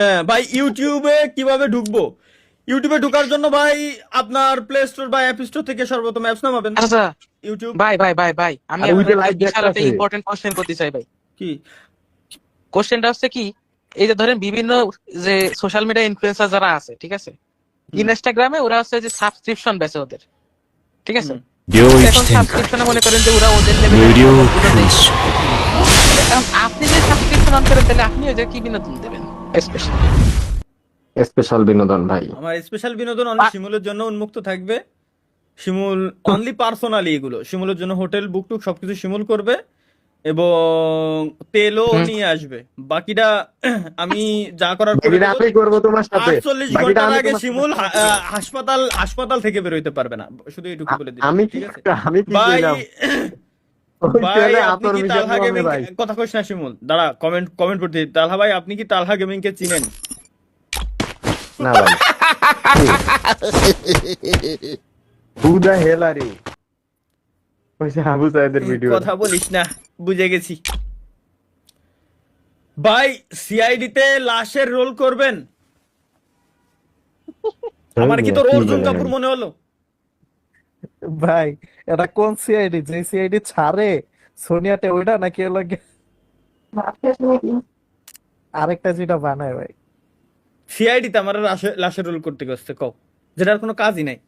হ্যাঁ ভাই, ইউটিউবে কিভাবে ঢুকবো? ইউটিউবে ঢোকার জন্য ভাই আপনার প্লে স্টোর বা অ্যাপ স্টোর থেকে সর্বপ্রথম অ্যাপস নামাবেন। আচ্ছা ইউটিউব ভাই আমি আর ওই আপনার যে একটা লাইভ বিশাল একটা দেখতাছে। ইম্পর্টেন্ট কোশ্চেন করতে চাই ভাই। কি? কোশ্চেনটা হচ্ছে কি, এই যে ধরেন বিভিন্ন যে সোশ্যাল মিডিয়া ইনফ্লুয়েন্সার যারা আছে, ঠিক আছে, হুম, ইনস্টাগ্রামে ওরা হচ্ছে যে সাবস্ক্রিপশন বেচে ওদের, ঠিক আছে। হুম। এখন সাবস্ক্রিপশনে মনে করেন যে ওরা ওদের লেভেলের বিনোদনগুলো দেয়। এখন আপনি যে সাবস্ক্রিপশন অন করেন তাহলে আপনি ওদের কি বিনোদন দেবেন স্পেশাল? স্পেশাল বিনোদন ভাই। আমার স্পেশাল বিনোদন অনলি শিমুলের জন্য উন্মুক্ত থাকবে। শিমুল অনলি পার্সোনালি, এগুলো শিমুলের জন্য হোটেল বুক টুক সবকিছু শিমুল করবে এবং তেলও নিয়ে আসবে। বাকিটা আমি যা করার করে বাকিটা দেবো। আমি করবো তোমার সাথে। 48 বাকিটা ঘন্টার আমি আগে তোমার সাথে শিমুল share করবো। হাসপাতাল হাসপাতাল থেকে বেরোইতে পারবে না, শুধু এটুকু বলে দিলাম, আমি কি ঠিক আছে আমি কি ভাই? কইলাম? ওই ভাই ছেলে আপনি আতর কি মিশানো তালহা হবে গেমিং ভাই। কথা কইস না শিমুল, দাঁড়া কমেন্ট কমেন্ট করতে দিই। তালহা ভাই, আপনি কি তালহা গেমিং কে চিনেন? না ভাই। হু দা হেল আর ইউ? ওই যে আবু সাইদের ভিডিও। কথা বলিস না, বুঝে গেছি। ভাই সিআইডি তে লাশের রোল করবেন? আমার কি তোর অর্জুন কাপুর মনে হলো? ভাই এটা কোন সিআইডি? যে সিআইডি ছাড়ে সোনিয়াতে ওইটা নাকি হলো আরেকটা যেটা বানায় ভাই? সিআইডি তে আমার লাশের রোল করতে গেছে কও, যেটার কোনো কাজই নাই।